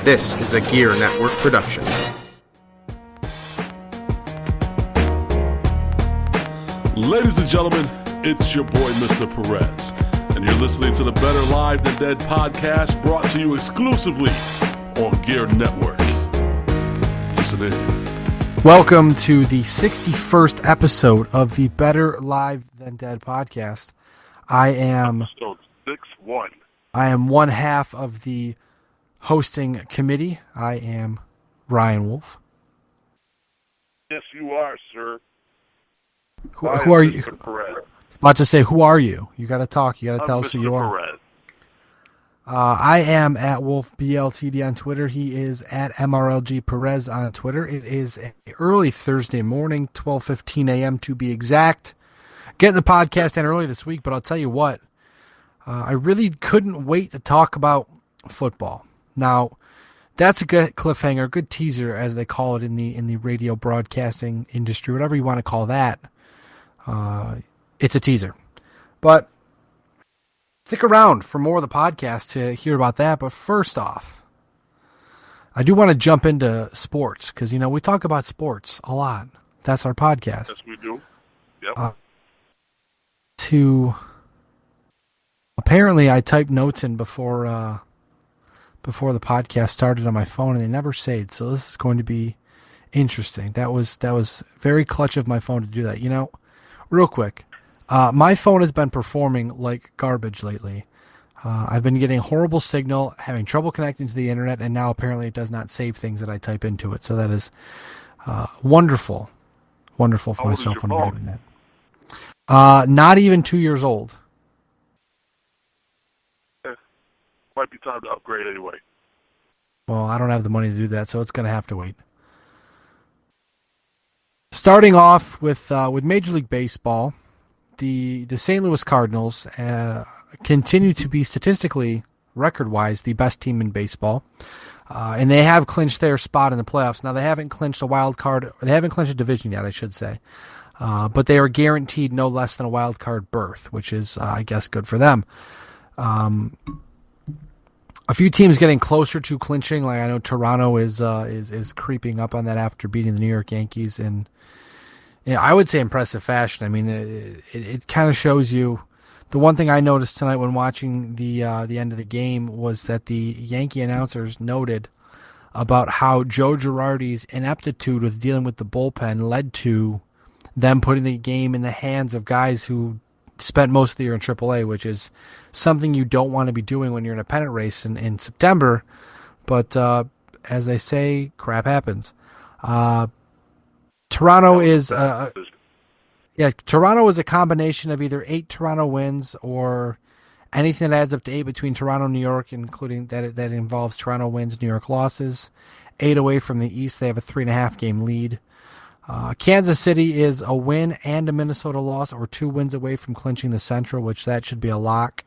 This is a Gear Network production. Ladies and gentlemen, it's your boy, Mr. Perez, and you're listening to the Better Live Than Dead podcast, brought to you exclusively on Gear Network. Listen in. Welcome to the 61st episode of the Better Live Than Dead podcast. I am Episode 6-1. I am one half of the hosting committee. I am Ryan Wolf. Yes, you are, sir. Who are you? Mr. Perez. About to say, who are you? You got to talk. You got to tell us who you are. Perez. I am at Wolf BLTD on Twitter. He is at MRLG Perez on Twitter. It is an early Thursday morning, 12:15 a.m. to be exact. Getting the podcast in early this week, but I'll tell you what, I really couldn't wait to talk about football. Now, that's a good cliffhanger, good teaser, as they call it in the radio broadcasting industry, whatever you want to call that. It's a teaser. But stick around for more of the podcast to hear about that. But first off, I do want to jump into sports because, you know, we talk about sports a lot. That's our podcast. Yes, we do. Yep. Apparently, I typed notes in before the podcast started on my phone, and they never saved. So this is going to be interesting. That was very clutch of my phone to do that. You know, real quick, my phone has been performing like garbage lately. I've been getting horrible signal, having trouble connecting to the internet, and now apparently it does not save things that I type into it. So that is wonderful for my cell phone to be doing that. Not even 2 years old. Might be time to upgrade anyway. Well, I don't have the money to do that, so it's going to have to wait. Starting off with Major League Baseball, the St. Louis Cardinals continue to be statistically, record-wise, the best team in baseball, and they have clinched their spot in the playoffs. Now, they haven't clinched a wild card. They haven't clinched a division yet, I should say, but they are guaranteed no less than a wild card berth, which is, I guess, good for them. A few teams getting closer to clinching, like I know Toronto is creeping up on that after beating the New York Yankees in, I would say, impressive fashion. I mean, it kind of shows you. The one thing I noticed tonight when watching the end of the game was that the Yankee announcers noted about how Joe Girardi's ineptitude with dealing with the bullpen led to them putting the game in the hands of guys who spent most of the year in AAA, which is something you don't want to be doing when you're in a pennant race in September. But as they say, crap happens. Toronto is Toronto is a combination of either 8 Toronto wins or anything that adds up to 8 between Toronto and New York, including that involves Toronto wins, New York losses. 8 away from the East, they have a 3.5 game lead. Kansas City is a win and a Minnesota loss, or 2 wins away from clinching the Central, which that should be a lock.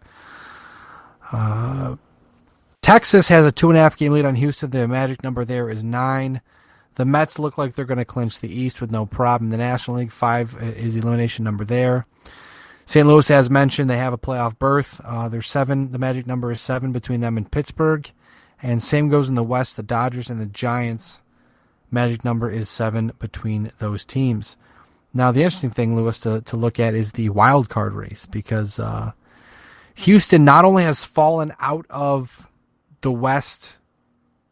Texas has a 2.5 game lead on Houston. The magic number there is 9. The Mets look like they're going to clinch the East with no problem. The National League, 5 is the elimination number there. St. Louis, as mentioned, they have a playoff berth. They're 7. The magic number is 7 between them and Pittsburgh. And same goes in the West. The Dodgers and the Giants, magic number is 7 between those teams. Now, the interesting thing, Lewis, to look at is the wild card race, because Houston not only has fallen out of the West,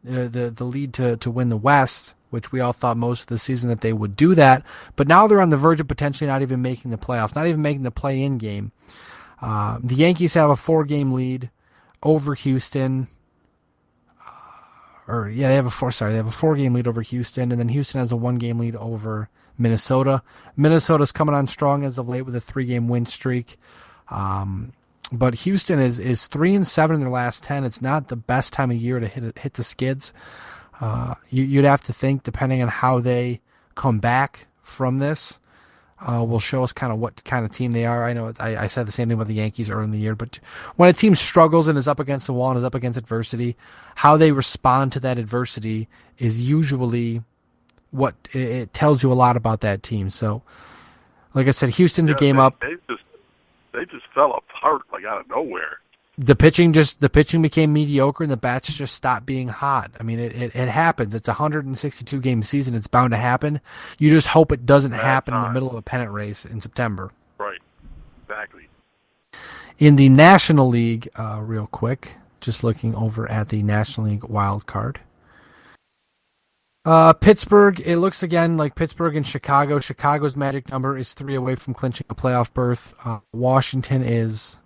the lead to win the West, which we all thought most of the season that they would do that, but now they're on the verge of potentially not even making the playoffs, not even making the play-in game. The Yankees have a 4-game lead over Houston. They have a 4-game lead over Houston, and then Houston has a 1-game lead over Minnesota. Minnesota's coming on strong as of late with a 3-game win streak. But Houston is 3-7 in their last 10. It's not the best time of year to hit the skids. You'd have to think, depending on how they come back from this, will show us kind of what kind of team they are. I know I said the same thing about the Yankees early in the year, but when a team struggles and is up against the wall and is up against adversity, how they respond to that adversity is usually what it tells you a lot about that team. So, like I said, Houston's a game up. They just fell apart like out of nowhere. the pitching became mediocre and the bats just stopped being hot. I mean, it happens. It's a 162 game season. It's bound to happen. You just hope it doesn't happen in the middle of a pennant race in September. Right. Exactly. In the National League, real quick, just looking over at the National League wild card. Pittsburgh, it looks again like Pittsburgh and Chicago. Chicago's magic number is 3 away from clinching a playoff berth. Washington is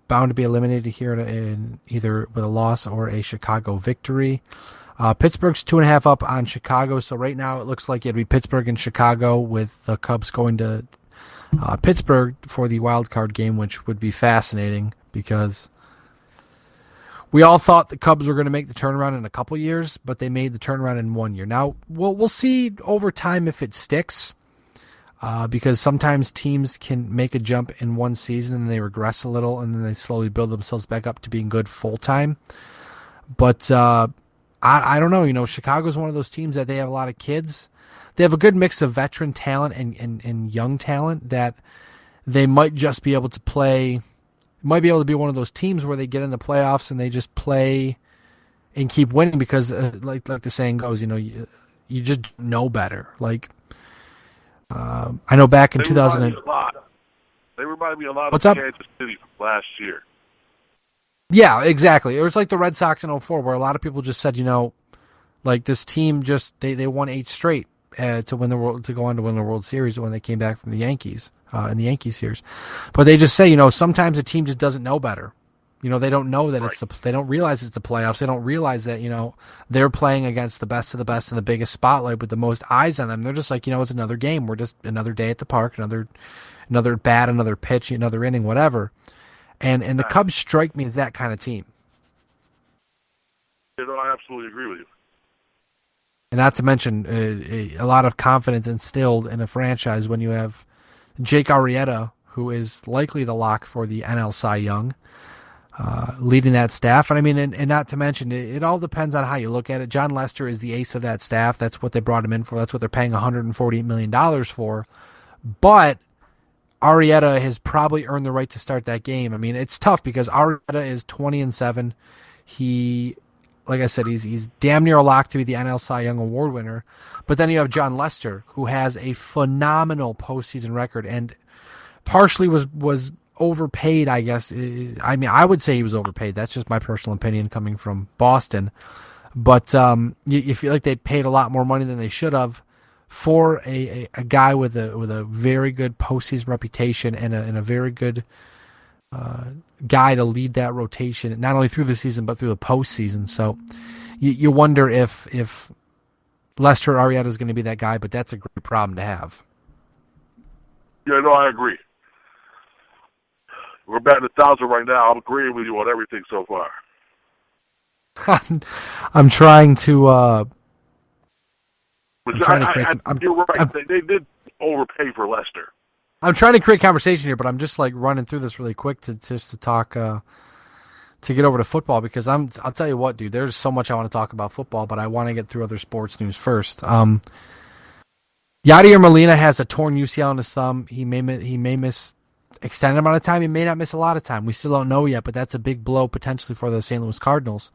bound to be eliminated here in either with a loss or a Chicago victory. Pittsburgh's 2.5 up on Chicago, so right now it looks like it'd be Pittsburgh and Chicago with the Cubs going to Pittsburgh for the wild card game, which would be fascinating because we all thought the Cubs were going to make the turnaround in a couple years, but they made the turnaround in 1 year. Now, we'll see over time if it sticks. Because sometimes teams can make a jump in one season and they regress a little and then they slowly build themselves back up to being good full-time. But I don't know. You know, Chicago's one of those teams that they have a lot of kids. They have a good mix of veteran talent and young talent that they might just be able to play. Might be able to be one of those teams where they get in the playoffs and they just play and keep winning because, like the saying goes, you know, you just know better. Like, I know back in 2000. They remind me a lot What's of up? Kansas City from last year. Yeah, exactly. It was like the Red Sox in 04 where a lot of people just said, you know, like this team just they won 8 straight to go on to win the World Series when they came back from the Yankees in the Yankee series. But they just say, you know, sometimes a team just doesn't know better. You know, they don't know that they don't realize it's the playoffs. They don't realize that, you know, they're playing against the best of the best in the biggest spotlight with the most eyes on them. They're just like, you know, it's another game. We're just another day at the park, another bat, another pitch, another inning, whatever. And the Cubs strike me as that kind of team. You know, I absolutely agree with you. And not to mention a lot of confidence instilled in a franchise when you have Jake Arrieta, who is likely the lock for the NL Cy Young, leading that staff. And I mean, and not to mention, it all depends on how you look at it. John Lester is the ace of that staff. That's what they brought him in for. That's what they're paying $148 million for. But Arrieta has probably earned the right to start that game. I mean, it's tough because Arrieta is 20-7. He, like I said, he's damn near a lock to be the NL Cy Young Award winner. But then you have John Lester, who has a phenomenal postseason record and partially was overpaid, I guess. I mean, I would say he was overpaid. That's just my personal opinion coming from Boston. But you feel like they paid a lot more money than they should have for a guy with a very good postseason reputation and a very good guy to lead that rotation, not only through the season but through the postseason. So you wonder if Lester Arrieta is going to be that guy, but that's a great problem to have. Yeah, no, I agree. We're batting 1,000 right now. I'm agreeing with you on everything so far. I'm trying to. You're right. They did overpay for Lester. I'm trying to create conversation here, but I'm just like running through this really quick to talk to get over to football because I'll tell you what, dude. There's so much I want to talk about football, but I want to get through other sports news first. Yadier Molina has a torn UCL in his thumb. He may miss extended amount of time. He may not miss a lot of time. We still don't know yet, but that's a big blow potentially for the St. Louis Cardinals.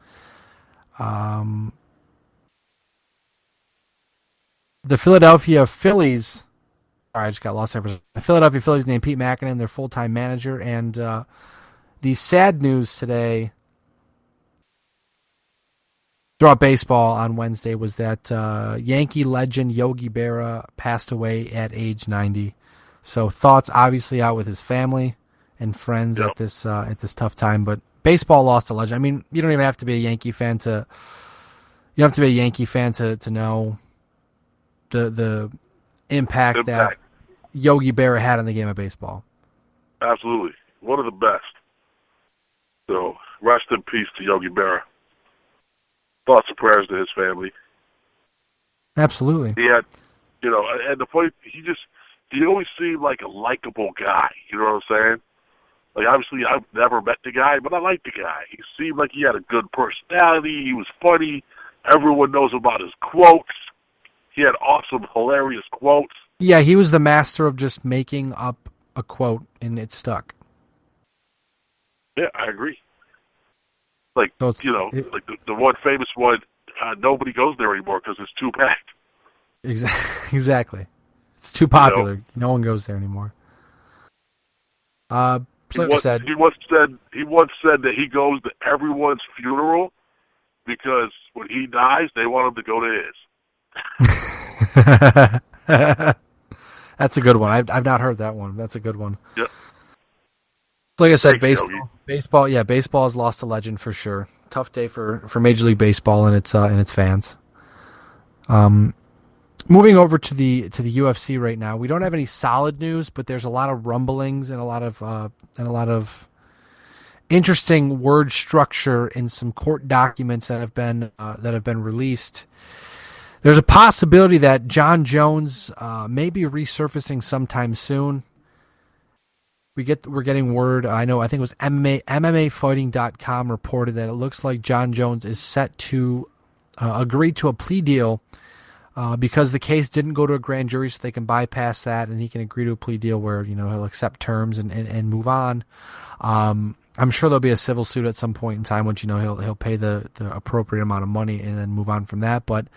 The Philadelphia Phillies. Sorry, I just got lost there. The Philadelphia Phillies named Pete Mackinnon their full-time manager, and the sad news today throughout baseball on Wednesday was that Yankee legend Yogi Berra passed away at age 90. So thoughts obviously out with his family and friends at this tough time. But baseball lost a legend. I mean, you don't even have to be a Yankee fan to know the impact that Yogi Berra had on the game of baseball. Absolutely, one of the best. So rest in peace to Yogi Berra. Thoughts and prayers to his family. Absolutely. He had, and the point he always seemed like a likable guy. You know what I'm saying? Like, obviously, I've never met the guy, but I like the guy. He seemed like he had a good personality. He was funny. Everyone knows about his quotes. He had awesome, hilarious quotes. Yeah, he was the master of just making up a quote, and it stuck. Yeah, I agree. Like, So like the one famous one, nobody goes there anymore because it's too packed. Exactly. It's too popular. No one goes there anymore. Like I said, he once said that he goes to everyone's funeral because when he dies, they want him to go to his. That's a good one. I've not heard that one. That's a good one. Yep. Like I said, Thanks, baseball has lost a legend for sure. Tough day for Major League Baseball and its fans. Moving over to the UFC right now, we don't have any solid news, but there's a lot of rumblings and a lot of interesting word structure in some court documents that have been released. There's a possibility that John Jones may be resurfacing sometime soon. We're getting word. I think it was MMAfighting.com reported that it looks like John Jones is set to agree to a plea deal because the case didn't go to a grand jury, so they can bypass that, and he can agree to a plea deal where he'll accept terms and move on. I'm sure there'll be a civil suit at some point in time, which he'll pay the appropriate amount of money and then move on from that. But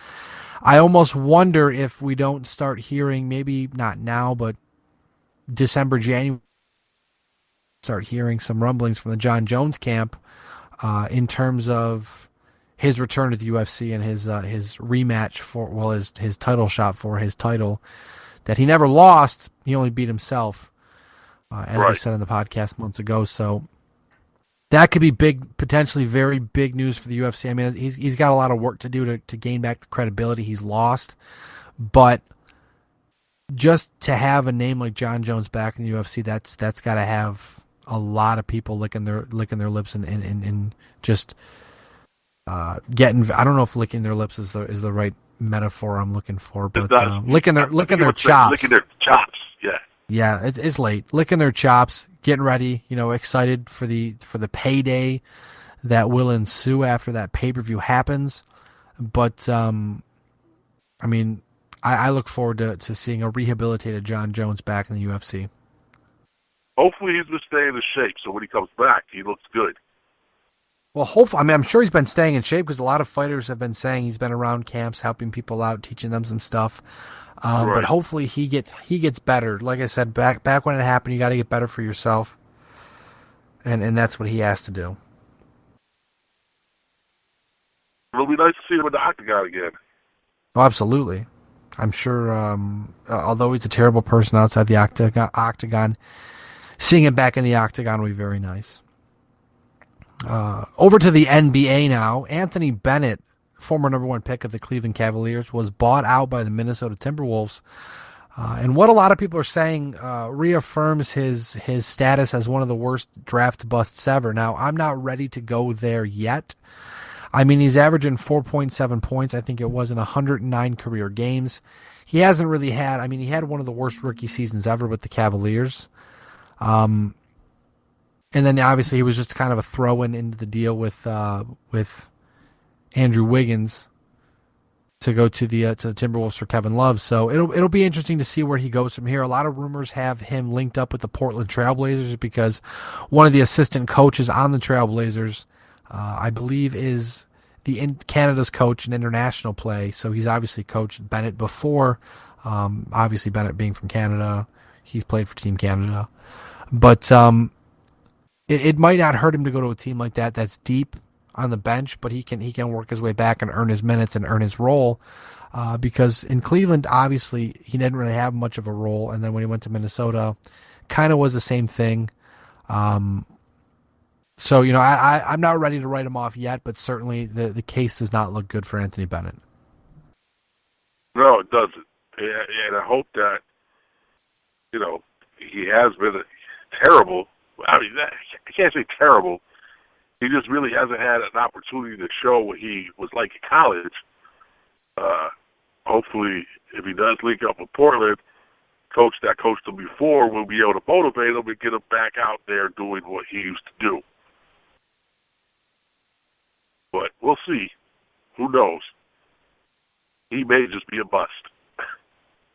I almost wonder if we don't start hearing, maybe not now, but December, January, start hearing some rumblings from the John Jones camp in terms of his return to the UFC and his rematch his title shot for his title that he never lost. He only beat himself, as we said in the podcast months ago. So that could be big, potentially very big news for the UFC. I mean, he's got a lot of work to do to gain back the credibility he's lost, but just to have a name like John Jones back in the UFC, that's got to have a lot of people licking their lips and just getting. I don't know if licking their lips is the right metaphor I'm looking for, but licking their chops. Licking their chops. Yeah. Yeah, it's late. Licking their chops, getting ready, excited for the payday that will ensue after that pay-per-view happens. But I mean, I look forward to seeing a rehabilitated John Jones back in the UFC. Hopefully he's been staying in shape, so when he comes back, he looks good. Well, hopefully, I mean, I'm sure he's been staying in shape because a lot of fighters have been saying he's been around camps, helping people out, teaching them some stuff. Right. But hopefully he gets better. Like I said, back when it happened, you got to get better for yourself, and that's what he has to do. It'll be nice to see him in the octagon again. Oh, absolutely. I'm sure, although he's a terrible person outside the octagon, seeing him back in the octagon will be very nice. Over to the NBA now. Anthony Bennett, former number one pick of the Cleveland Cavaliers, was bought out by the Minnesota Timberwolves. And what a lot of people are saying reaffirms his status as one of the worst draft busts ever. Now, I'm not ready to go there yet. I mean, he's averaging 4.7 points, I think it was, in 109 career games. He hasn't really had, he had one of the worst rookie seasons ever with the Cavaliers. And then obviously he was just kind of a throw-in into the deal with Andrew Wiggins to go to the Timberwolves for Kevin Love. So it'll be interesting to see where he goes from here. A lot of rumors have him linked up with the Portland Trailblazers because one of the assistant coaches on the Trailblazers, I believe, is Canada's coach in international play. So he's obviously coached Bennett before. Obviously Bennett being from Canada, he's played for Team Canada. But it might not hurt him to go to a team like that that's deep on the bench, but he can work his way back and earn his minutes and earn his role. Because in Cleveland, obviously, he didn't really have much of a role, and then when he went to Minnesota, kind of was the same thing. So, I'm not ready to write him off yet, but certainly the case does not look good for Anthony Bennett. No, it doesn't. And I hope that, he has been terrible. I can't say terrible. He just really hasn't had an opportunity to show what he was like in college. Hopefully, if he does link up with Portland, coach that coached him before will be able to motivate him and get him back out there doing what he used to do. But we'll see. Who knows? He may just be a bust.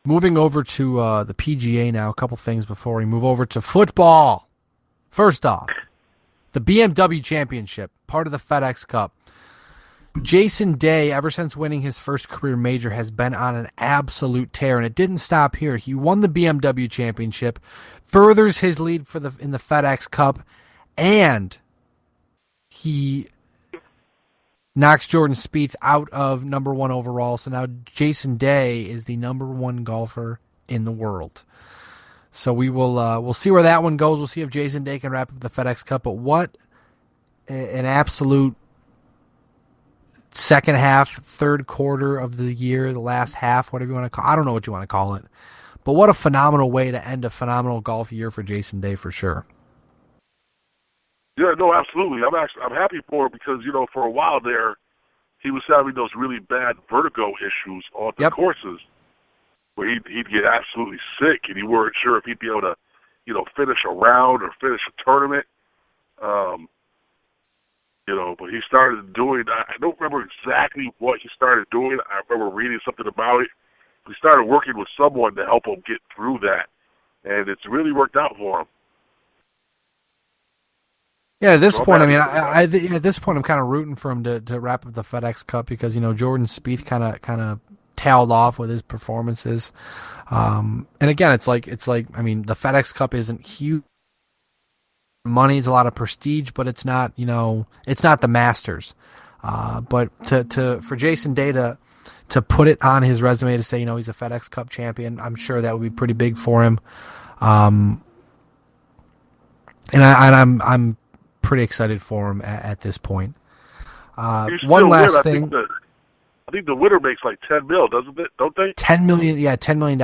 Moving over to the PGA now, a couple things before we move over to football. First off, The BMW Championship, part of the FedEx Cup. Jason Day, ever since winning his first career major, has been on an absolute tear, and it didn't stop here. He won the BMW Championship, furthers his lead in the FedEx Cup, and he knocks Jordan Spieth out of number 1 overall. So now Jason Day is the number 1 golfer in the world. So we'll see where that one goes. We'll see if Jason Day can wrap up the FedEx Cup. But what an absolute second half, third quarter of the year, the last half, whatever you want to call it. I don't know what you want to call it. But what a phenomenal way to end a phenomenal golf year for Jason Day for sure. Yeah, no, absolutely. I'm happy for him because, for a while there, he was having those really bad vertigo issues on the courses where he'd get absolutely sick and he weren't sure if he'd be able to, finish a round or finish a tournament. But he started doing, I don't remember exactly what he started doing. I remember reading something about it. He started working with someone to help him get through that, and it's really worked out for him. Yeah, at this point, at this point, I'm kind of rooting for him to wrap up the FedEx Cup because Jordan Spieth kind of tailed off with his performances, and again, it's like the FedEx Cup isn't huge money; it's a lot of prestige, but it's not it's not the Masters. But for Jason Day to put it on his resume to say he's a FedEx Cup champion, I'm sure that would be pretty big for him. And I'm pretty excited for him at this point. One last thing. I think the winner makes like $10 million, doesn't it? Don't they? $10 million, yeah, $10 million.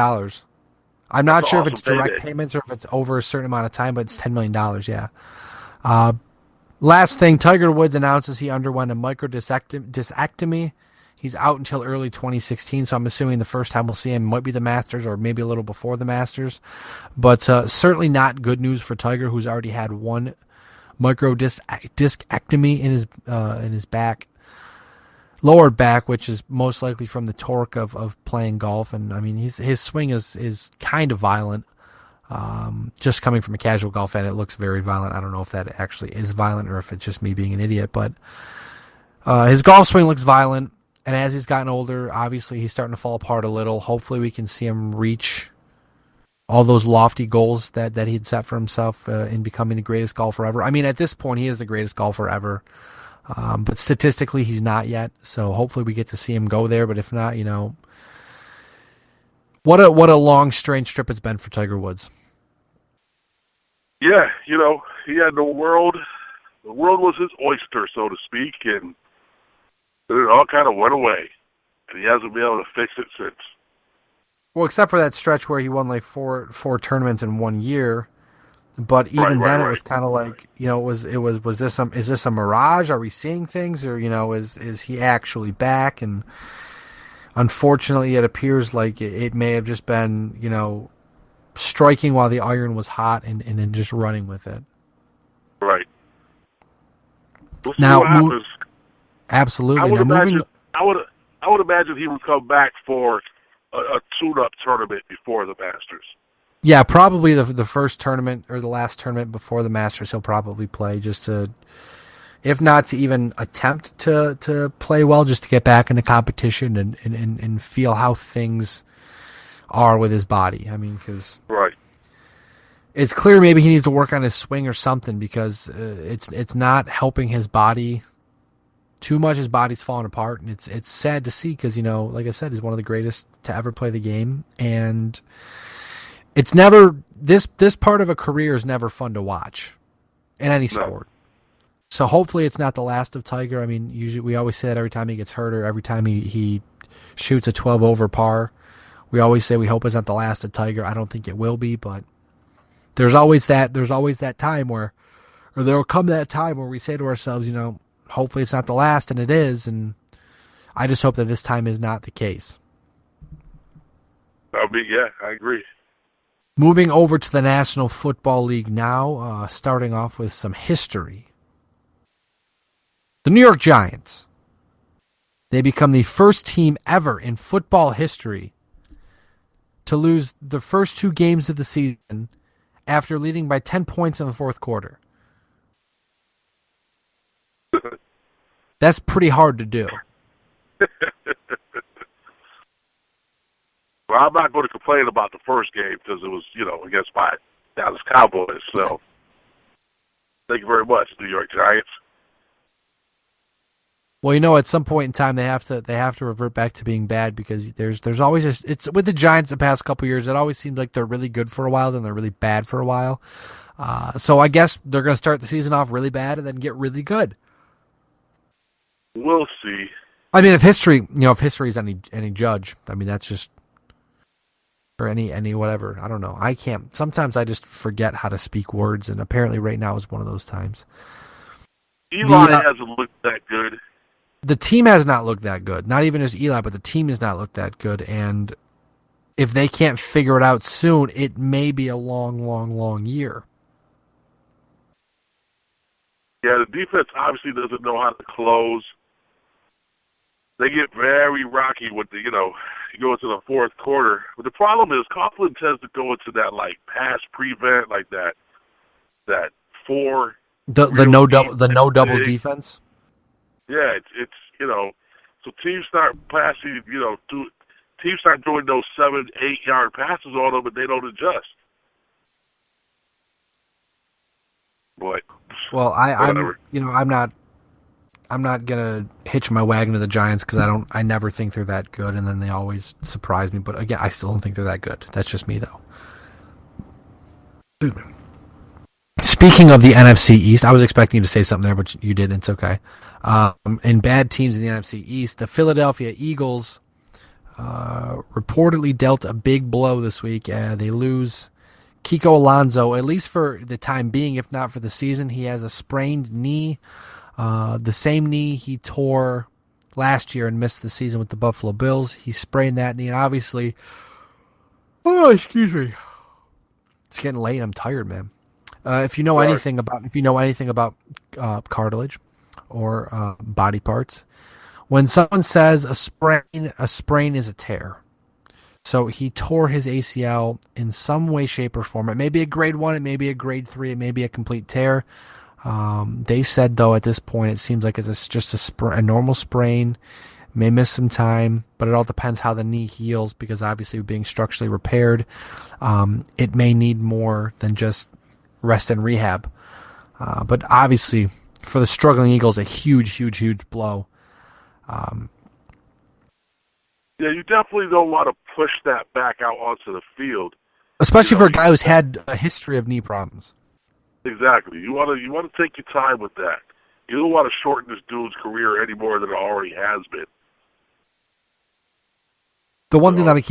I'm not sure if it's direct payday. payments or if it's over a certain amount of time, but it's $10 million, yeah. Last thing, Tiger Woods announces he underwent a microdiscectomy. He's out until early 2016, so I'm assuming the first time we'll see him might be the Masters or maybe a little before the Masters. But certainly not good news for Tiger, who's already had one microdiscectomy in his back, lower back, which is most likely from the torque of playing golf. And his swing is kind of violent. Just coming from a casual golf fan, it looks very violent. I don't know if that actually is violent or if it's just me being an idiot, but his golf swing looks violent. And as he's gotten older, obviously he's starting to fall apart a little. Hopefully we can see him reach all those lofty goals that he had set for himself in becoming the greatest golfer ever. At this point, he is the greatest golfer ever. But statistically, he's not yet. So hopefully we get to see him go there. But if not, what a long, strange trip it's been for Tiger Woods. Yeah, he had the world. The world was his oyster, so to speak, and it all kind of went away. And he hasn't been able to fix it since. Well, except for that stretch where he won like four tournaments in 1 year. But even then, it was kind of like, is this a mirage? Are we seeing things, or is he actually back? And unfortunately, it appears like it may have just been striking while the iron was hot and then just running with it. Right. We'll see now, what happens. Absolutely. I would imagine he would come back for a tune-up tournament before the Masters. Yeah, probably the first tournament or the last tournament before the Masters he'll probably play, just to, if not to even attempt to play well, just to get back into competition and feel how things are with his body. Because right, it's clear maybe he needs to work on his swing or something, because it's not helping his body too much. His body's falling apart, and it's sad to see because like I said, he's one of the greatest to ever play the game, and it's never this part of a career is never fun to watch in any sport. So hopefully it's not the last of Tiger. Usually we always say that every time he gets hurt or every time he shoots a 12 over par, we always say we hope it's not the last of Tiger. I don't think it will be, but there's always that time where, or there'll come that time where we say to ourselves, hopefully it's not the last, and it is, and I just hope that this time is not the case. Yeah, I agree. Moving over to the National Football League now, starting off with some history. The New York Giants. They become the first team ever in football history to lose the first 2 games of the season after leading by 10 points in the fourth quarter. That's pretty hard to do. Well, I'm not going to complain about the first game because it was, against my Dallas Cowboys. So, thank you very much, New York Giants. Well, at some point in time they have to revert back to being bad because there's always it's with the Giants the past couple years. It always seems like they're really good for a while, then they're really bad for a while. So I guess they're going to start the season off really bad and then get really good. We'll see. I mean, if history is any judge, I mean that's just. Or any whatever. I don't know. I can't. Sometimes I just forget how to speak words, and apparently right now is one of those times. Eli hasn't looked that good. The team has not looked that good. Not even just Eli, but the team has not looked that good. And if they can't figure it out soon, it may be a long, long, long year. Yeah, the defense obviously doesn't know how to close. They get very rocky with you go into the fourth quarter. But the problem is Coughlin tends to go into that pass prevent, that four. The no doubles defense. Yeah, it's so teams start passing, teams start doing those 7-8 yard passes on them, but they don't adjust. But well, I'm not gonna hitch my wagon to the Giants because I never think they're that good, and then they always surprise me. But again, I still don't think they're that good. That's just me, though. Excuse me. Speaking of the NFC East, I was expecting you to say something there, but you didn't. It's okay. In bad teams in the NFC East, the Philadelphia Eagles reportedly dealt a big blow this week. They lose Kiko Alonso, at least for the time being, if not for the season. He has a sprained knee. The same knee he tore last year and missed the season with the Buffalo Bills. He sprained that knee, and obviously, excuse me, it's getting late. I'm tired, man. If you know anything about cartilage or body parts, when someone says a sprain is a tear. So he tore his ACL in some way, shape, or form. It may be a grade 1, it may be a grade 3, it may be a complete tear. They said, though, at this point, it seems like it's just a normal sprain. May miss some time, but it all depends how the knee heals because obviously being structurally repaired, it may need more than just rest and rehab. But obviously, for the struggling Eagles, a huge, huge, huge blow. Yeah, you definitely don't want to push that back out onto the field. Especially for a guy who's had a history of knee problems. Exactly. You want to take your time with that. You don't want to shorten this dude's career any more than it already has been. The one thing I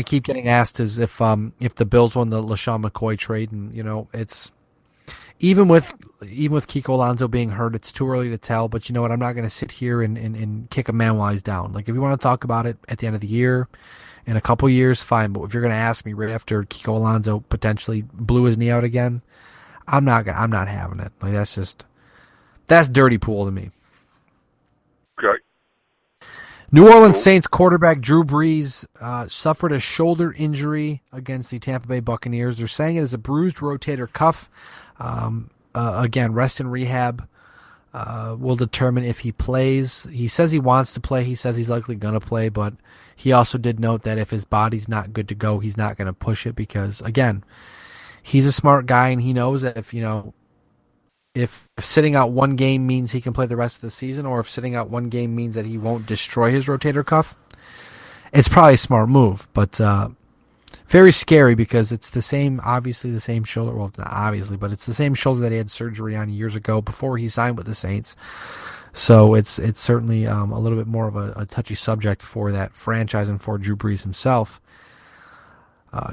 keep getting asked is if the Bills won the LaShawn McCoy trade, and it's even with Kiko Alonso being hurt, it's too early to tell. But you know what? I'm not going to sit here and kick a man while he's down. Like if you want to talk about it at the end of the year, in a couple years, fine. But if you're going to ask me right after Kiko Alonso potentially blew his knee out again, I'm not having it. Like that's dirty pool to me. Okay. New Orleans Saints quarterback Drew Brees suffered a shoulder injury against the Tampa Bay Buccaneers. They're saying it is a bruised rotator cuff. Again, rest and rehab will determine if he plays. He says he wants to play. He says he's likely going to play, but he also did note that if his body's not good to go, he's not going to push it because, again, he's a smart guy and he knows that if sitting out one game means he can play the rest of the season, or if sitting out one game means that he won't destroy his rotator cuff, it's probably a smart move. But very scary because it's obviously the same shoulder. Well, not obviously, but it's the same shoulder that he had surgery on years ago before he signed with the Saints. So it's certainly a little bit more of a touchy subject for that franchise and for Drew Brees himself.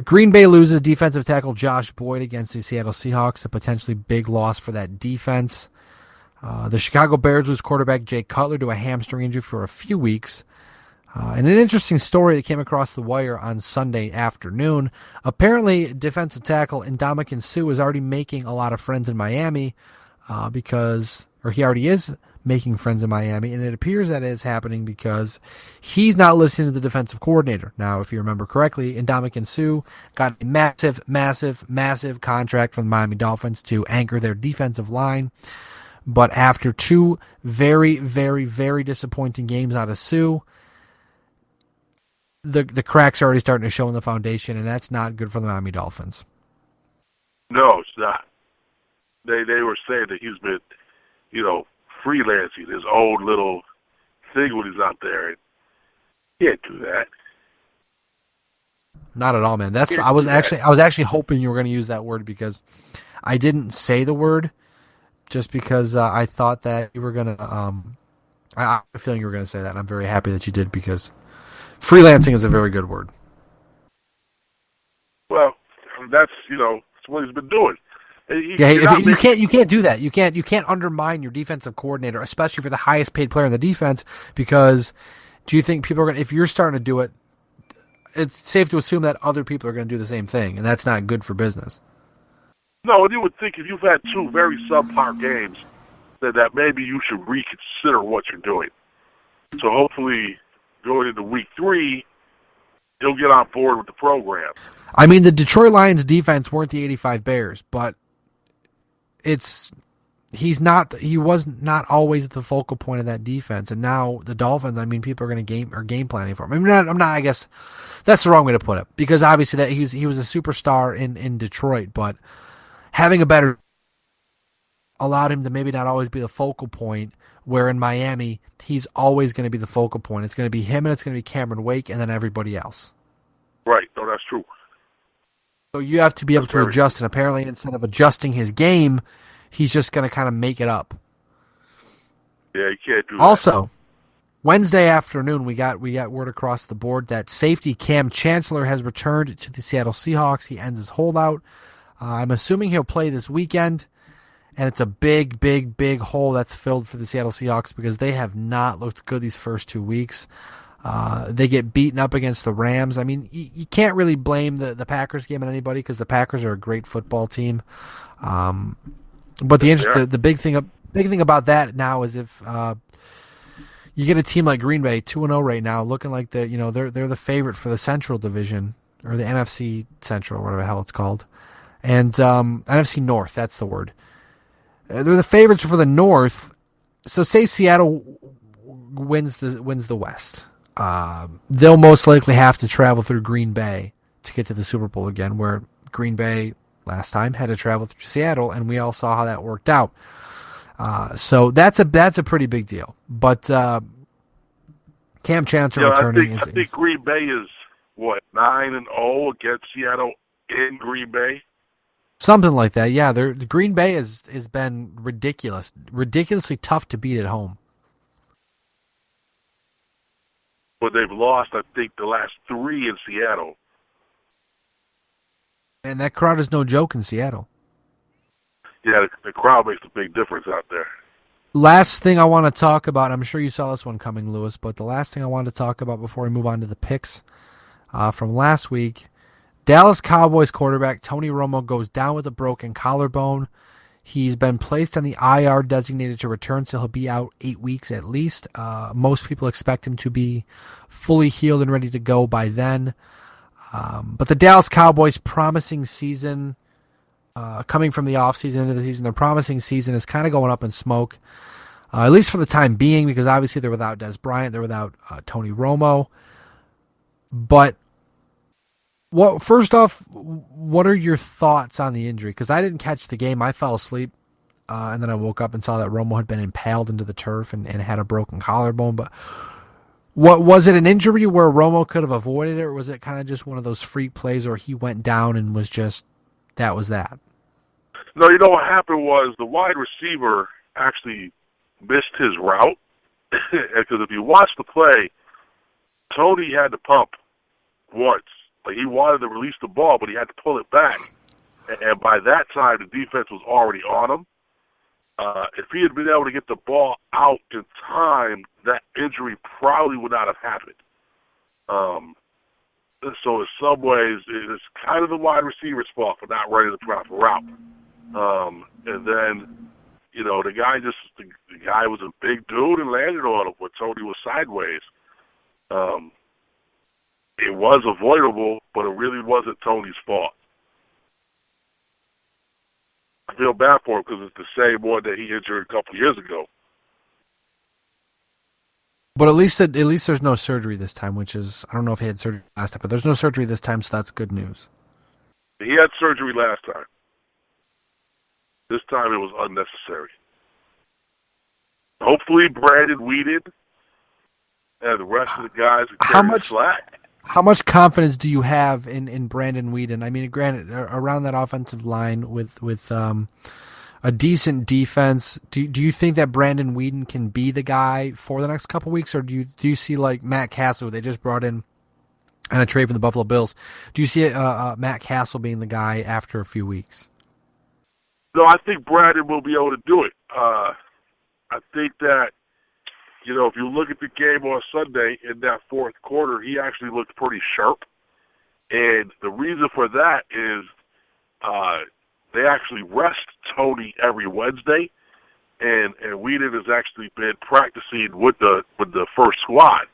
Green Bay loses defensive tackle Josh Boyd against the Seattle Seahawks, a potentially big loss for that defense. The Chicago Bears lose quarterback Jay Cutler to a hamstring injury for a few weeks. And an interesting story that came across the wire on Sunday afternoon. Apparently, defensive tackle Ndamukong Suh is already making a lot of friends in Miami he already is making friends in Miami, and it appears that it is happening because he's not listening to the defensive coordinator. Now, if you remember correctly, Ndamukong Suh got a massive, massive, massive contract from the Miami Dolphins to anchor their defensive line. But after two very, very, very disappointing games out of Sioux, the cracks are already starting to show in the foundation, and that's not good for the Miami Dolphins. No, it's not. They were saying that he's been, freelancing his own little thing when he's out there. And he can't do that. Not at all, man. I was actually hoping you were going to use that word because I didn't say the word just because I thought that you were going to. I have a feeling you were going to say that, and I'm very happy that you did because freelancing is a very good word. Well, that's what he's been doing. You can't do that. You can't undermine your defensive coordinator, especially for the highest paid player in the defense. Because do you think people are going? If you're starting to do it, it's safe to assume that other people are going to do the same thing, and that's not good for business. No, and you would think if you've had two very subpar games, that maybe you should reconsider what you're doing. So hopefully, going into week 3, he'll get on board with the program. I mean, the Detroit Lions defense weren't the 85 Bears, but he was not always the focal point of that defense. And now the Dolphins, I mean, people are going to game planning for him. I'm not, I guess that's the wrong way to put it, because obviously that he was a superstar in Detroit, but having a better allowed him to maybe not always be the focal point, where in Miami, he's always going to be the focal point. It's going to be him and it's going to be Cameron Wake and then everybody else. Right. No, that's true. So you have to be able to adjust, and apparently instead of adjusting his game, he's just going to kind of make it up. Yeah, you can't do that. Also, Wednesday afternoon, we got word across the board that safety Cam Chancellor has returned to the Seattle Seahawks. He ends his holdout. I'm assuming he'll play this weekend, and it's a big, big, big hole that's filled for the Seattle Seahawks because they have not looked good these first 2 weeks. They get beaten up against the Rams. I mean, you can't really blame the Packers game on anybody because the Packers are a great football team. But the big thing about that now is if you get a team like Green Bay 2-0 right now, looking like they're the favorite for the Central Division or the NFC Central, whatever the hell it's called, and NFC North. That's the word. They're the favorites for the North. So say Seattle wins the West. They'll most likely have to travel through Green Bay to get to the Super Bowl again, where Green Bay last time had to travel through Seattle, and we all saw how that worked out. So that's a pretty big deal. But Cam Chancellor returning. I think Green Bay is 9-0 against Seattle in Green Bay. Something like that. Yeah, Green Bay has been ridiculously tough to beat at home. But they've lost, I think, the last 3 in Seattle. And that crowd is no joke in Seattle. Yeah, the crowd makes a big difference out there. Last thing I want to talk about, I'm sure you saw this one coming, Lewis, but the last thing I wanted to talk about before we move on to the picks from last week, Dallas Cowboys quarterback Tony Romo goes down with a broken collarbone. He's been placed on the IR designated to return, so he'll be out 8 weeks at least. Most people expect him to be fully healed and ready to go by then. But the Dallas Cowboys' promising season, coming from the offseason into the season, their promising season is kind of going up in smoke, at least for the time being, because obviously they're without Des Bryant, they're without Tony Romo. But first off, what are your thoughts on the injury? Because I didn't catch the game. I fell asleep, and then I woke up and saw that Romo had been impaled into the turf and had a broken collarbone. But what was it, an injury where Romo could have avoided it, or was it kind of just one of those freak plays where he went down and was just, that was that? No, what happened was the wide receiver actually missed his route. Because if you watch the play, Tony had to pump once. Like, he wanted to release the ball, but he had to pull it back. And by that time, the defense was already on him. If he had been able to get the ball out in time, that injury probably would not have happened. So in some ways, it's kind of the wide receiver's fault for not running the proper route. And then, the guy was a big dude and landed on him when Tony was sideways. It was avoidable, but it really wasn't Tony's fault. feel bad for him because it's the same one that he injured a couple years ago. But at least there's no surgery this time, which is, I don't know if he had surgery last time, but there's no surgery this time, so that's good news. He had surgery last time. This time it was unnecessary. Hopefully Brandon Whedon and the rest of the guys are carrying the slack. How much confidence do you have in Brandon Whedon? I mean, granted, around that offensive line with a decent defense, do you think that Brandon Whedon can be the guy for the next couple weeks, or do you see like Matt Castle, they just brought in on a trade from the Buffalo Bills? Do you see Matt Castle being the guy after a few weeks? No, I think Brandon will be able to do it. I think that, if you look at the game on Sunday in that fourth quarter, he actually looked pretty sharp. And the reason for that is they actually rest Tony every Wednesday, and Whedon has actually been practicing with the first squad.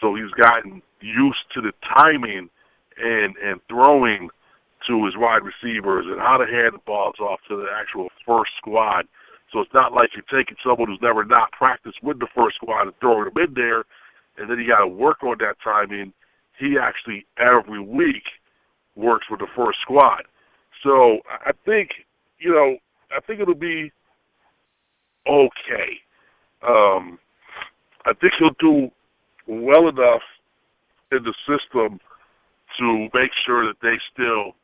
So he's gotten used to the timing and throwing to his wide receivers and how to hand the balls off to the actual first squad. So it's not like you're taking someone who's never not practiced with the first squad and throwing them in there, and then you got to work on that timing. He actually every week works with the first squad. So I think, I think it'll be okay. I think he'll do well enough in the system to make sure that they still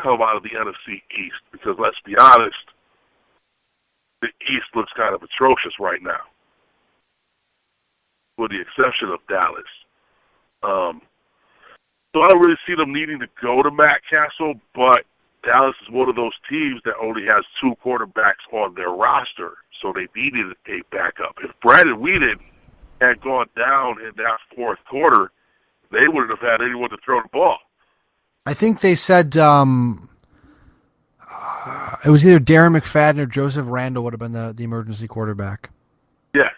come out of the NFC East, because let's be honest, the East looks kind of atrocious right now, with the exception of Dallas. So I don't really see them needing to go to Matt Castle, but Dallas is one of those teams that only has 2 quarterbacks on their roster, so they needed a backup. If Brandon Whedon had gone down in that fourth quarter, they wouldn't have had anyone to throw the ball. I think they said it was either Darren McFadden or Joseph Randall would have been the emergency quarterback. Yeah,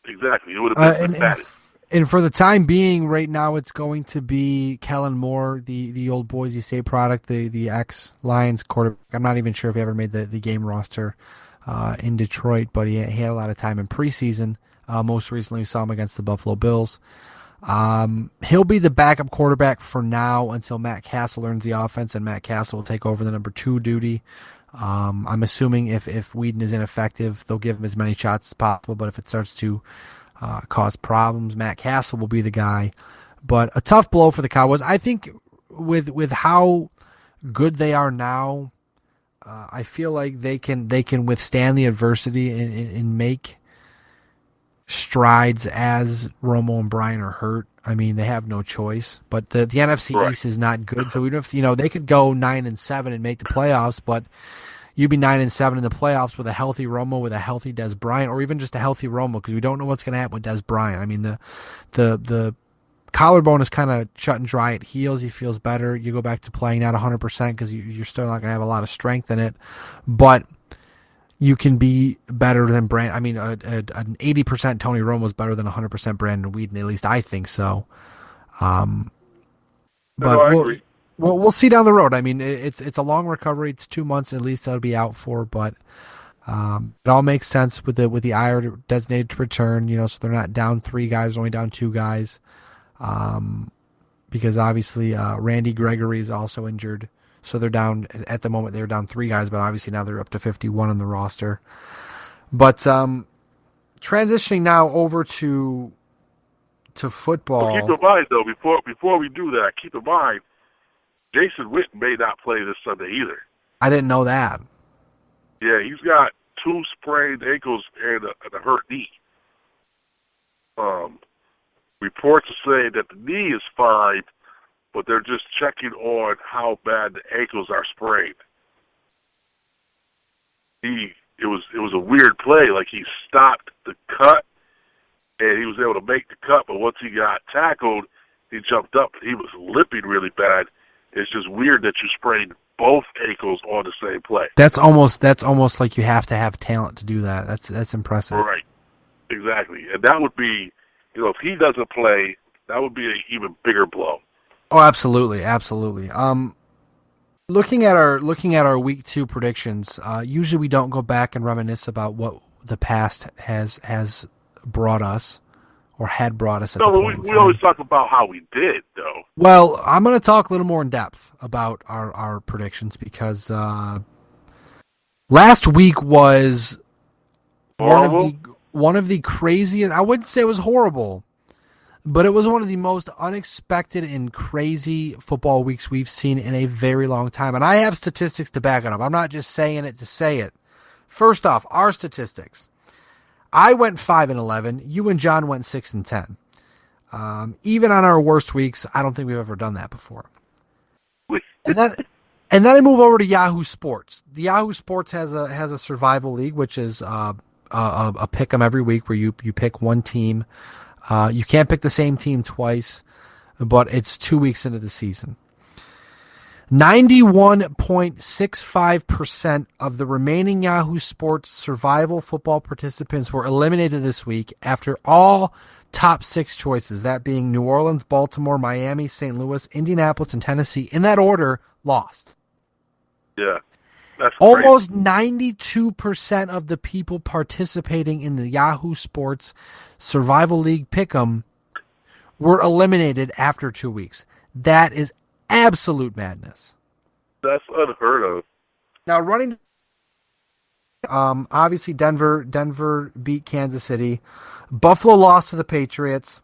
exactly. It would have been McFadden. And for the time being, right now, it's going to be Kellen Moore, the old Boise State product, the ex-Lions quarterback. I'm not even sure if he ever made the game roster in Detroit, but he had a lot of time in preseason. Most recently, we saw him against the Buffalo Bills. He'll be the backup quarterback for now until Matt Castle learns the offense, and Matt Castle will take over the number 2 duty. I'm assuming if Whedon is ineffective, they'll give him as many shots as possible, but if it starts to cause problems, Matt Castle will be the guy. But a tough blow for the Cowboys. I think with how good they are now, I feel like they can withstand the adversity and make strides as Romo and Bryan are hurt. I mean, they have no choice. But the NFC East is not good, so even if they could go 9-7 and make the playoffs, but you'd be 9-7 in the playoffs with a healthy Romo, with a healthy Des Bryant, or even just a healthy Romo, because we don't know what's going to happen with Des Bryant. I mean, the collarbone is kind of shut and dry. It heals. He feels better. You go back to playing not 100% because you're still not going to have a lot of strength in it. But you can be better than Brandon. I mean, an 80% Tony Romo is better than 100% Brandon Whedon. At least I think so. But I agree. We'll see down the road. I mean, it's a long recovery. It's 2 months at least that'll be out for, but it all makes sense with the IR designated to return. So they're not down 3 guys, only down 2 guys, because obviously Randy Gregory is also injured. So they're down at the moment. They're down 3 guys, but obviously now they're up to 51 on the roster. But transitioning now over to football. Well, keep in mind though, before we do that, keep in mind, Jason Witten may not play this Sunday either. I didn't know that. Yeah, he's got 2 sprained ankles and a hurt knee. Reports are saying that the knee is fine, but they're just checking on how bad the ankles are sprained. It was a weird play. Like, he stopped the cut, and he was able to make the cut, but once he got tackled, he jumped up, and he was limping really bad. It's just weird that you sprained both ankles on the same play. That's almost like you have to have talent to do that. That's impressive. Right. Exactly. And that would be, if he doesn't play, that would be an even bigger blow. Oh, absolutely. Looking at our week 2 predictions, usually we don't go back and reminisce about what the past has brought us or had brought us. No, but we always talk about how we did, though. Well, I'm going to talk a little more in depth about our predictions because last week was one of the craziest. I wouldn't say it was horrible, but it was one of the most unexpected and crazy football weeks we've seen in a very long time. And I have statistics to back it up. I'm not just saying it to say it. First off, our statistics. I went 5-11. You and John went 6-10. Even on our worst weeks, I don't think we've ever done that before. And then I move over to Yahoo Sports. The Yahoo Sports has a survival league, which is a pick 'em every week where you pick one team. You can't pick the same team twice, but it's 2 weeks into the season. 91.65% of the remaining Yahoo Sports survival football participants were eliminated this week after all top 6 choices, that being New Orleans, Baltimore, Miami, St. Louis, Indianapolis, and Tennessee, in that order, lost. Yeah. That's almost crazy. 92% of the people participating in the Yahoo Sports Survival League Pick'em were eliminated after 2 weeks. That is absolute madness. That's unheard of. Now, running, obviously Denver beat Kansas City. Buffalo lost to the Patriots.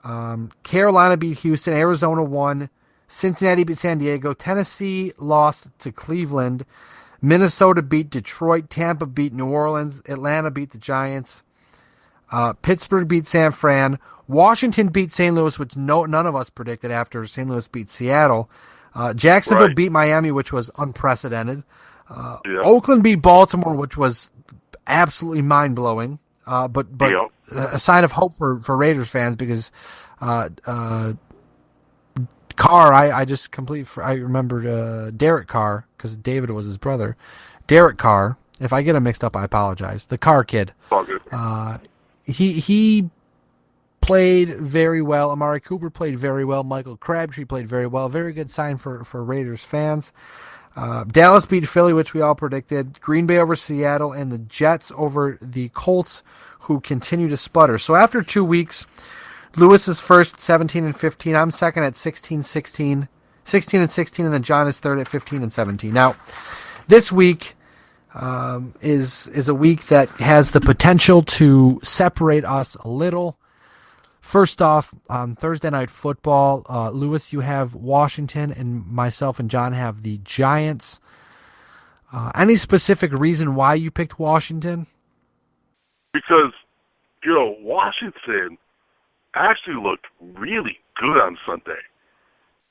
Carolina beat Houston. Arizona won. Cincinnati beat San Diego. Tennessee lost to Cleveland. Minnesota beat Detroit. Tampa beat New Orleans. Atlanta beat the Giants. Pittsburgh beat San Fran. Washington beat St. Louis, which none of us predicted after St. Louis beat Seattle. Jacksonville beat Miami, which was unprecedented. Oakland beat Baltimore, which was absolutely mind-blowing. But a sign of hope for Raiders fans because Carr, I remembered Derek Carr because David was his brother. Derek Carr, if I get him mixed up, I apologize. The Carr kid. He played very well. Amari Cooper played very well. Michael Crabtree played very well. Very good sign for Raiders fans. Dallas beat Philly, which we all predicted. Green Bay over Seattle, and the Jets over the Colts, who continue to sputter. So after 2 weeks, Lewis is first, 17-15. I'm second at 16-16, and then John is third at 15-17. Now, this week is a week that has the potential to separate us a little. First off, on Thursday Night Football, Lewis, you have Washington, and myself and John have the Giants. Any specific reason why you picked Washington? Because, Washington actually looked really good on Sunday.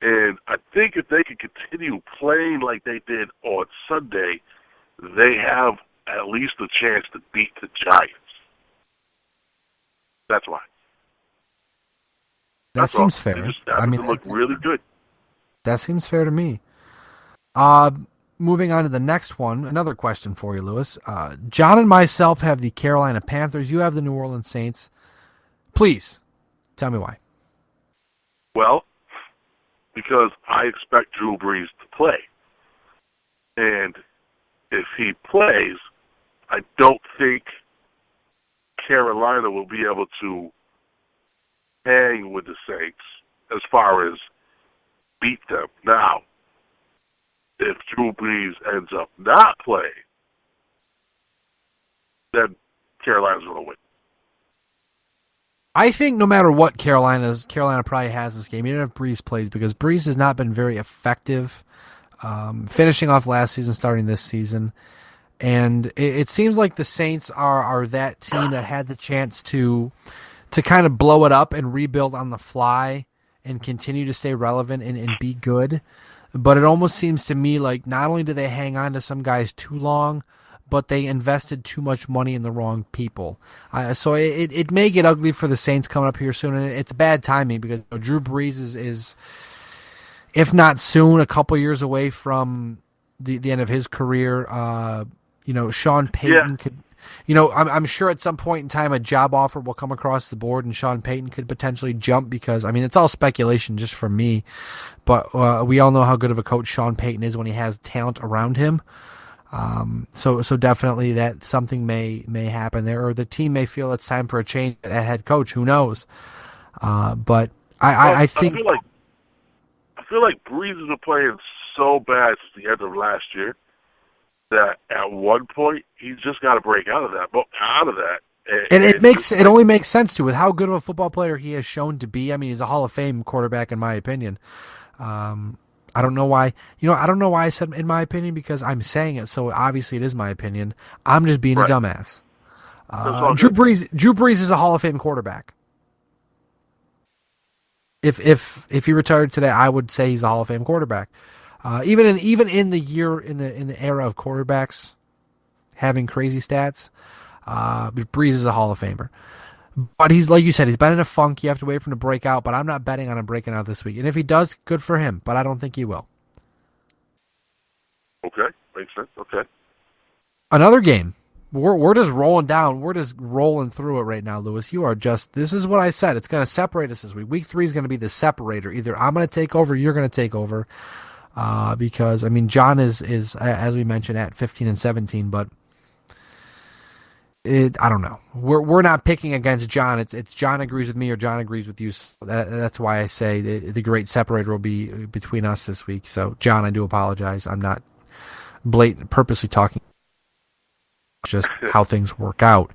And I think if they could continue playing like they did on Sunday, they have at least a chance to beat the Giants. That's why. That seems fair. They just happen to look really good. That seems fair to me. Moving on to the next one, another question for you, Lewis. John and myself have the Carolina Panthers. You have the New Orleans Saints. Please, tell me why. Well, because I expect Drew Brees to play. And if he plays, I don't think Carolina will be able to hang with the Saints as far as beat them. Now, if Drew Brees ends up not playing, then Carolina's going to win. I think no matter what Carolina probably has this game, even if Brees plays, because Brees has not been very effective finishing off last season, starting this season. And it seems like the Saints are that team that had the chance to kind of blow it up and rebuild on the fly and continue to stay relevant and be good. But it almost seems to me like not only do they hang on to some guys too long, but they invested too much money in the wrong people. So it may get ugly for the Saints coming up here soon, and it's bad timing because Drew Brees is, if not soon, a couple years away from the end of his career. Sean Payton I'm sure at some point in time a job offer will come across the board and Sean Payton could potentially jump because, it's all speculation just from me. But we all know how good of a coach Sean Payton is when he has talent around him. So definitely that something may happen there, or the team may feel it's time for a change at head coach. Who knows? But I think I feel like Breeze has been playing so bad since the end of last year that at one point he's just got to break out of that. And it only makes sense to with how good of a football player he has shown to be. He's a Hall of Fame quarterback in my opinion. I don't know why. I don't know why I said in my opinion because I'm saying it, so obviously it is my opinion. I'm just being a dumbass. Drew Brees is a Hall of Fame quarterback. If he retired today, I would say he's a Hall of Fame quarterback. Even in the era of quarterbacks having crazy stats, Brees is a Hall of Famer. But he's, like you said, he's been in a funk. You have to wait for him to break out, but I'm not betting on him breaking out this week. And if he does, good for him, but I don't think he will. Okay, makes sense. Okay. Another game. We're just rolling down. We're just rolling through it right now, Lewis. This is what I said. It's going to separate us this week. Week 3 is going to be the separator. Either I'm going to take over, you're going to take over. Because, John is, as we mentioned, at 15-17, but I don't know. We're not picking against John. It's John agrees with me or John agrees with you. So that's why I say the great separator will be between us this week. So, John, I do apologize. I'm not purposely talking. Just how things work out.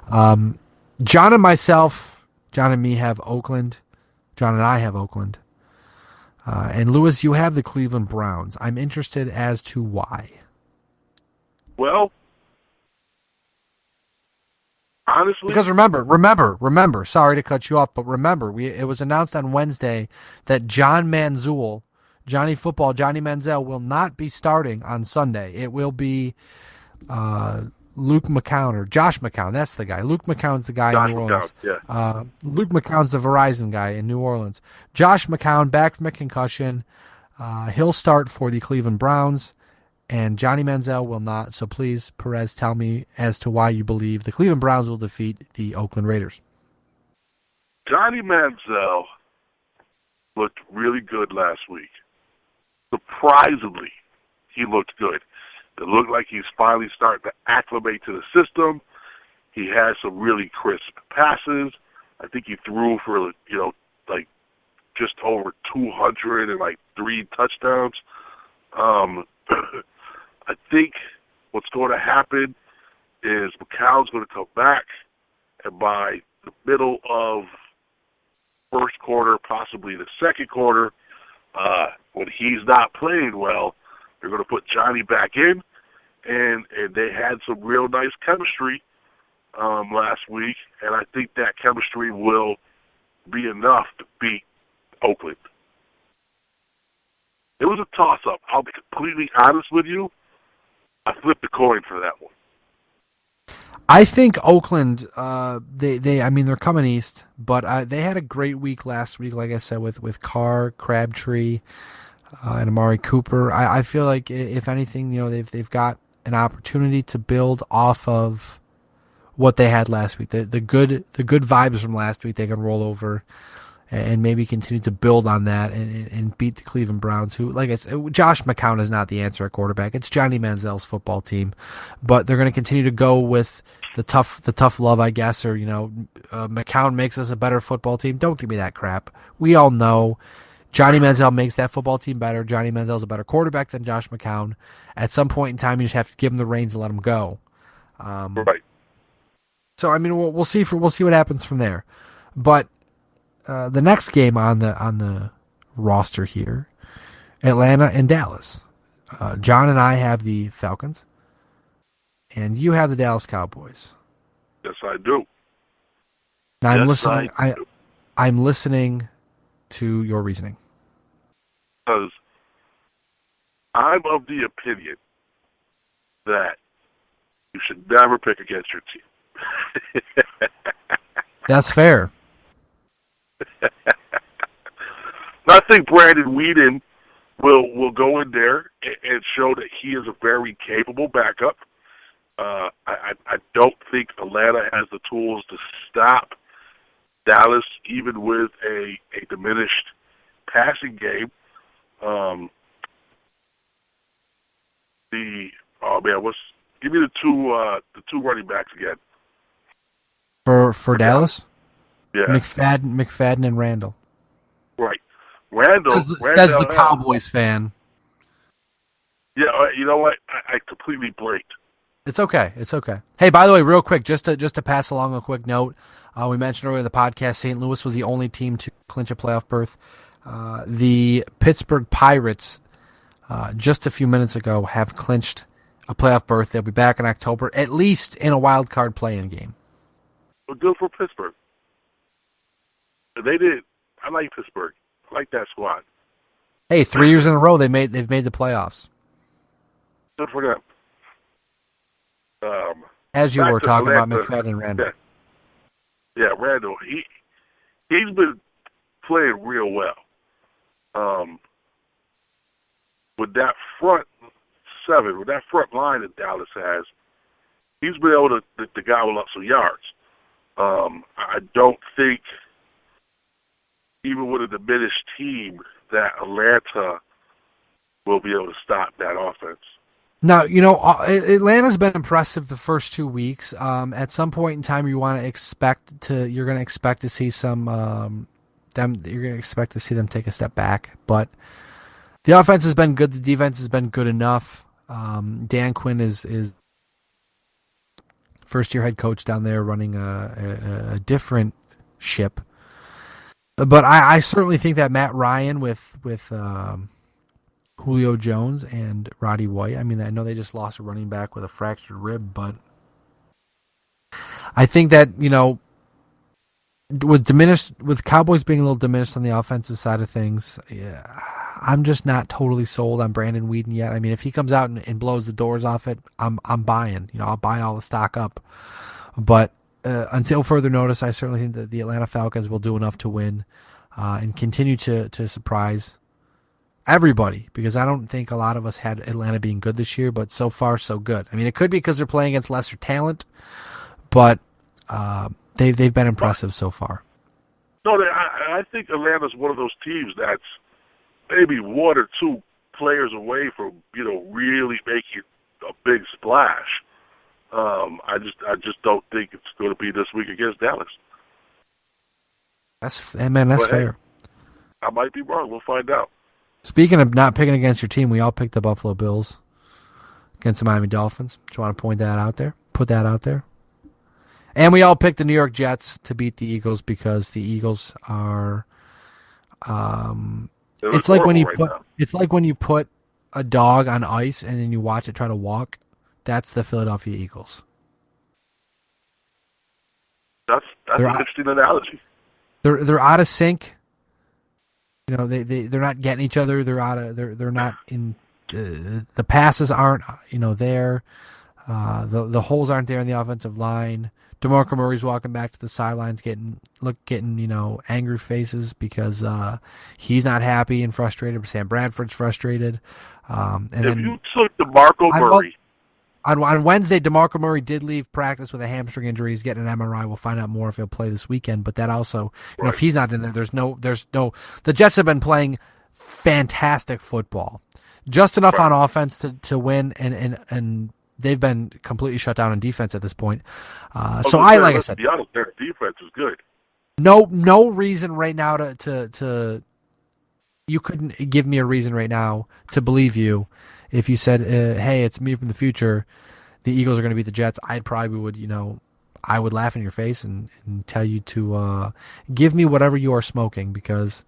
John and me have Oakland. John and I have Oakland. And Lewis, you have the Cleveland Browns. I'm interested as to why. Well, honestly, because remember. Sorry to cut you off, but remember, it was announced on Wednesday that Johnny Manziel, will not be starting on Sunday. It will be Luke McCown or Josh McCown. That's the guy. Luke McCown's the guy in New Orleans. Yeah. Luke McCown's the Verizon guy in New Orleans. Josh McCown back from a concussion. He'll start for the Cleveland Browns, and Johnny Manziel will not. So please, Perez, tell me as to why you believe the Cleveland Browns will defeat the Oakland Raiders. Johnny Manziel looked really good last week. Surprisingly, he looked good. It looked like he's finally starting to acclimate to the system. He has some really crisp passes. I think he threw for, just over 200 and 3 touchdowns. I think what's going to happen is McCown's going to come back, and by the middle of first quarter, possibly the second quarter, when he's not playing well, they're going to put Johnny back in, and they had some real nice chemistry last week, and I think that chemistry will be enough to beat Oakland. It was a toss-up. I'll be completely honest with you. I flipped the coin for that one. I think Oakland, they're coming east, but they had a great week last week, like I said, with Carr, Crabtree, and Amari Cooper. I feel like if anything, they've got an opportunity to build off of what they had last week. The good vibes from last week they can roll over and maybe continue to build on that and beat the Cleveland Browns, who, like I said, Josh McCown is not the answer at quarterback. It's Johnny Manziel's football team, but they're going to continue to go with the tough love, I guess, or McCown makes us a better football team. Don't give me that crap. We all know Johnny Manziel makes that football team better. Johnny Manziel's a better quarterback than Josh McCown. At some point in time, you just have to give him the reins and let him go. Right. So we'll see what happens from there. But the next game on the roster here, Atlanta and Dallas. John and I have the Falcons, and you have the Dallas Cowboys. Yes, I do. Now I'm listening. I'm listening to your reasoning. Because I'm of the opinion that you should never pick against your team. That's fair. I think Brandon Weeden will go in there and show that he is a very capable backup. I don't think Atlanta has the tools to stop Dallas, even with a diminished passing game. Give me the two running backs again. For Dallas? Yeah. McFadden and Randall. Right. Randall says the Cowboys fan. Yeah, you know what? I completely blanked. It's okay. Hey, by the way, real quick, just to pass along a quick note, we mentioned earlier in the podcast, St. Louis was the only team to clinch a playoff berth. The Pittsburgh Pirates, just a few minutes ago, have clinched a playoff berth. They'll be back in October, at least in a wild card play-in game. Well, good for Pittsburgh. They did. I like Pittsburgh. I like that squad. Hey, 3 years in a row they've made the playoffs. Good for them. As you were talking Atlanta, about McFadden and Randall. Yeah, Randall. He's been playing real well. With that front seven, with that front line that Dallas has, he's been able to gobble up some yards. I don't think, even with a diminished team, that Atlanta will be able to stop that offense. Now, Atlanta's been impressive the first 2 weeks. At some point in time, you're going to expect to see some you're going to expect to see them take a step back. But the offense has been good. The defense has been good enough. Dan Quinn is first-year head coach down there, running a different ship. But I certainly think that Matt Ryan with Julio Jones and Roddy White. I mean, I know they just lost a running back with a fractured rib, but I think that, with Cowboys being a little diminished on the offensive side of things, I'm just not totally sold on Brandon Weeden yet. I mean, if he comes out and blows the doors off it, I'm buying. I'll buy all the stock up. But until further notice, I certainly think that the Atlanta Falcons will do enough to win and continue to surprise everybody, because I don't think a lot of us had Atlanta being good this year, but so far so good. I mean, it could be because they're playing against lesser talent, but they've been impressive so far. No, I think Atlanta's one of those teams that's maybe one or two players away from really making a big splash. I just don't think it's going to be this week against Dallas. That's fair. I might be wrong. We'll find out. Speaking of not picking against your team, we all picked the Buffalo Bills against the Miami Dolphins. Do you want to point that out there? Put that out there. And we all picked the New York Jets to beat the Eagles because the Eagles are. It's like when you put a dog on ice and then you watch it try to walk. That's the Philadelphia Eagles. That's an interesting analogy. They're out of sync. They're not getting each other. They're not in. The passes aren't there. The holes aren't there in the offensive line. DeMarco Murray's walking back to the sidelines, getting angry faces because he's not happy and frustrated. Sam Bradford's frustrated. You took DeMarco Murray. On Wednesday, DeMarco Murray did leave practice with a hamstring injury. He's getting an MRI. We'll find out more if he'll play this weekend. But that also, if he's not in there, there's no. The Jets have been playing fantastic football, just enough on offense to win, and they've been completely shut down on defense at this point. Like I said, their defense is good. No reason right now to you couldn't give me a reason right now to believe you. If you said, hey, it's me from the future, the Eagles are going to beat the Jets, I would laugh in your face and tell you to give me whatever you are smoking, because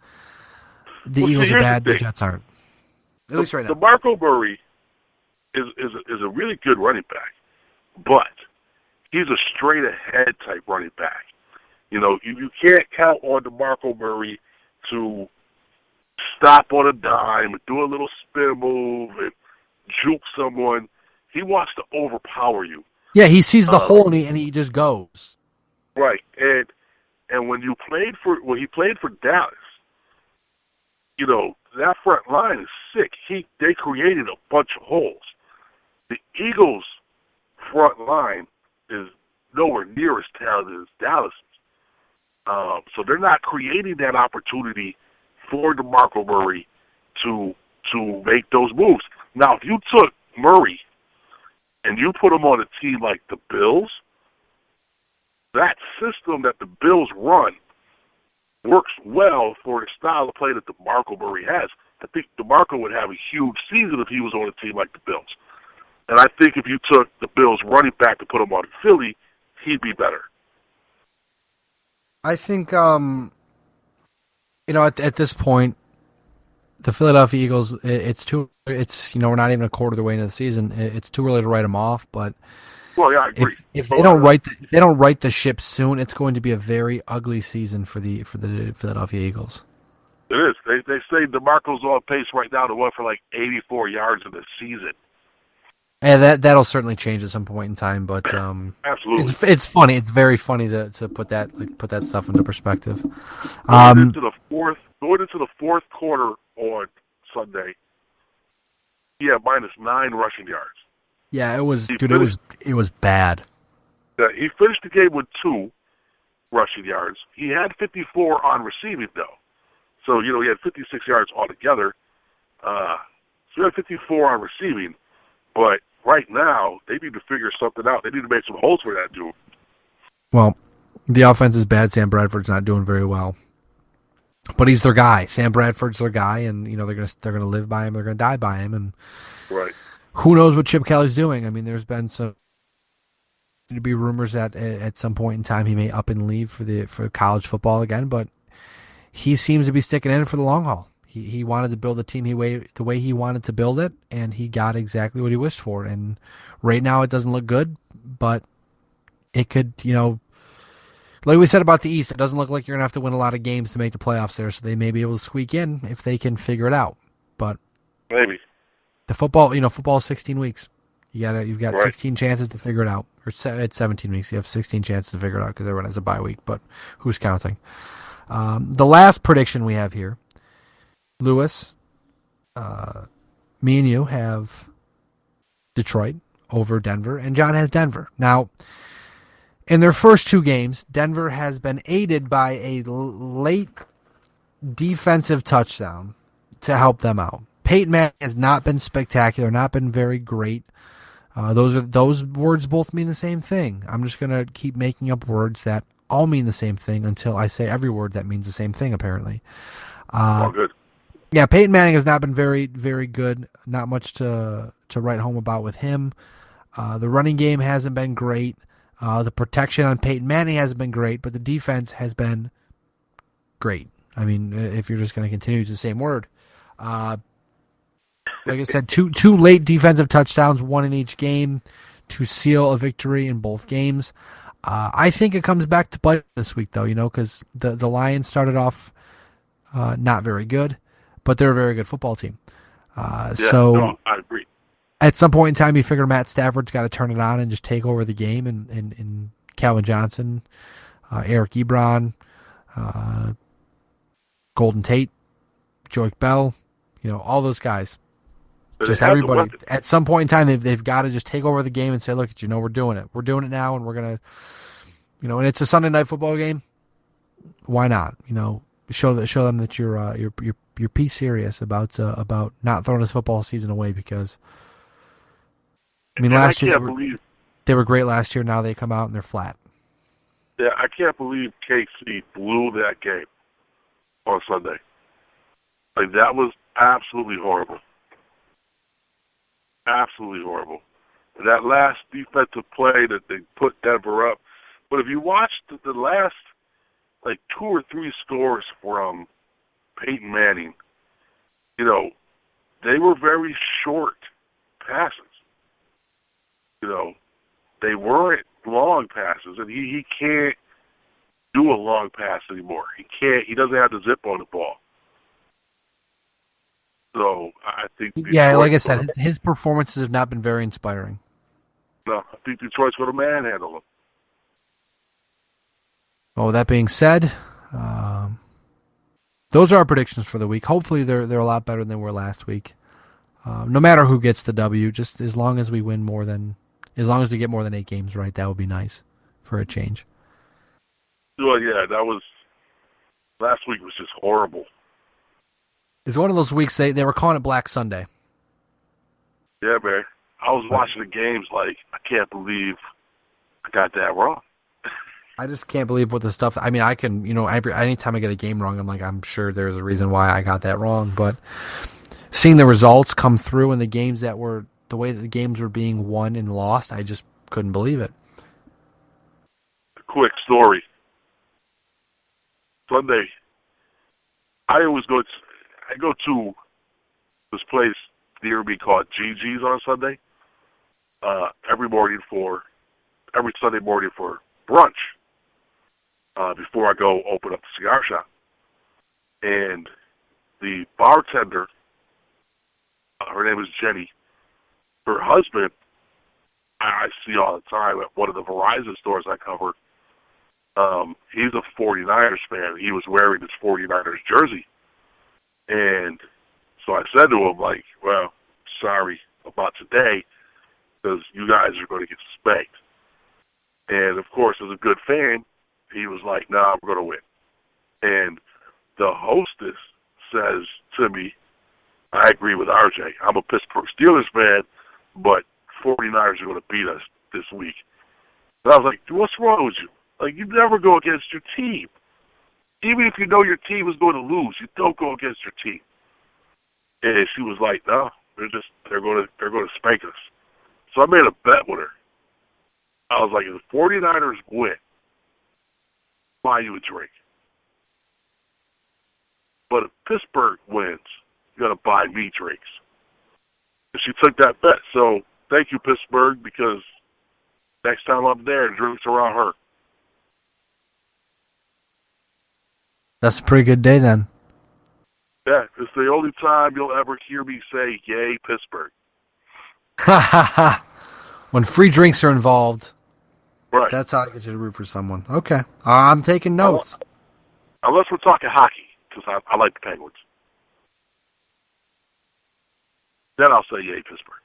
the Eagles are bad, the Jets aren't. At least right now. DeMarco Murray is a really good running back, but he's a straight-ahead type running back. You can't count on DeMarco Murray to stop on a dime and do a little spin move and juke someone. He wants to overpower you. Yeah, he sees the hole and he just goes. Right, and when he played for Dallas, that front line is sick. They created a bunch of holes. The Eagles' front line is nowhere near as talented as Dallas is. So they're not creating that opportunity for DeMarco Murray to make those moves. Now, if you took Murray and you put him on a team like the Bills, that system that the Bills run works well for the style of play that DeMarco Murray has. I think DeMarco would have a huge season if he was on a team like the Bills. And I think if you took the Bills running back to put him on Philly, he'd be better. I think, at this point, the Philadelphia Eagles, we're not even a quarter of the way into the season. It's too early to write them off, but well, yeah, I agree. If they don't right the ship soon, it's going to be a very ugly season for the Philadelphia Eagles. It is. They say DeMarco's on pace right now to run for like 84 yards in the season. And that'll certainly change at some point in time, but absolutely, it's funny. It's very funny to put that stuff into perspective. Going into the fourth quarter on Sunday, he had -9 rushing yards. Yeah, it was bad. He finished the game with 2 rushing yards. He had 54 on receiving though, so he had 56 yards altogether. So he had 54 on receiving, but right now, they need to figure something out. They need to make some holes for that dude. Well, the offense is bad. Sam Bradford's not doing very well, but he's their guy. Sam Bradford's their guy, and they're gonna live by him. They're gonna die by him, and right. Who knows what Chip Kelly's doing? I mean, there's been to be rumors that at some point in time he may up and leave for college football again, but he seems to be sticking in for the long haul. He wanted to build the team the way he wanted to build it, and he got exactly what he wished for. And right now it doesn't look good, but it could, like we said about the East, it doesn't look like you're going to have to win a lot of games to make the playoffs there, so they may be able to squeak in if they can figure it out. But maybe. The football, football is 16 weeks. You've got right. 16 chances to figure it out. Or it's 17 weeks. You have 16 chances to figure it out because everyone has a bye week, but who's counting? The last prediction we have here, Lewis, me and you have Detroit over Denver, and John has Denver. Now, in their first 2 games, Denver has been aided by a late defensive touchdown to help them out. Peyton Manning has not been spectacular, not been very great. Those words both mean the same thing. I'm just going to keep making up words that all mean the same thing until I say every word that means the same thing, apparently. All good. Yeah, Peyton Manning has not been very, very good. Not much to write home about with him. The running game hasn't been great. The protection on Peyton Manning hasn't been great, but the defense has been great. I mean, if you're just going to continue to use the same word. Like I said, two late defensive touchdowns, 1 in each game, to seal a victory in both games. I think it comes back to bite this week, though, because the Lions started off not very good, but they're a very good football team. I agree. At some point in time, you figure Matt Stafford's got to turn it on and just take over the game, and Calvin Johnson, Eric Ebron, Golden Tate, Joique Bell, all those guys. Just everybody. At some point in time, they've got to just take over the game and say, "Look, we're doing it. We're doing it now, and we're gonna, and it's a Sunday night football game. Why not? Show them that you're piece serious about not throwing this football season away because, last year they were great last year. Now they come out and they're flat. Yeah, I can't believe KC blew that game on Sunday. Like that was absolutely horrible. Absolutely horrible. That last defensive play that they put Denver up. But if you watch the last 2 or 3 scores from Peyton Manning, they were very short passes. They weren't long passes, and he can't do a long pass anymore. He doesn't have the zip on the ball. So I think Detroit, like I said, his performances have not been very inspiring. No, I think Detroit's going to manhandle him. Well, with that being said, those are our predictions for the week. Hopefully they're a lot better than they were last week. No matter who gets the W, just as long as we win more than As long as we get more than 8 games right, that would be nice for a change. Well, yeah, last week was just horrible. It's one of those weeks they were calling it Black Sunday. Yeah, man. I was watching the games like, I can't believe I got that wrong. I just can't believe what the stuff. I mean, I can, anytime I get a game wrong, I'm like, I'm sure there's a reason why I got that wrong. But seeing the results come through in the games that were the way that the games were being won and lost, I just couldn't believe it. Quick story. Sunday, I go to this place near me called GG's on Sunday. Every Sunday morning for brunch. Before I go open up the cigar shop. And the bartender, her name is Jenny, her husband, I see all the time at one of the Verizon stores I cover. He's a 49ers fan. He was wearing his 49ers jersey. And so I said to him, like, well, sorry about today, because you guys are going to get spanked. And, of course, as a good fan, he was like, nah, we're going to win. And the hostess says to me, I agree with RJ. I'm a Pittsburgh Steelers fan, but 49ers are going to beat us this week. And I was like, what's wrong with you? Like, you never go against your team. Even if you know your team is going to lose, you don't go against your team. And she was like, no, they're going to spank us. So I made a bet with her. I was like, if the 49ers win, buy you a drink. But if Pittsburgh wins, you're going to buy me drinks. And she took that bet. So thank you, Pittsburgh, because next time I'm there, drinks around her. That's a pretty good day then. Yeah, it's the only time you'll ever hear me say, yay, Pittsburgh. Ha ha ha. When free drinks are involved, right. That's how I get you to root for someone. Okay. I'm taking notes. Unless we're talking hockey, because I like the Penguins. Then I'll say, yay, Pittsburgh.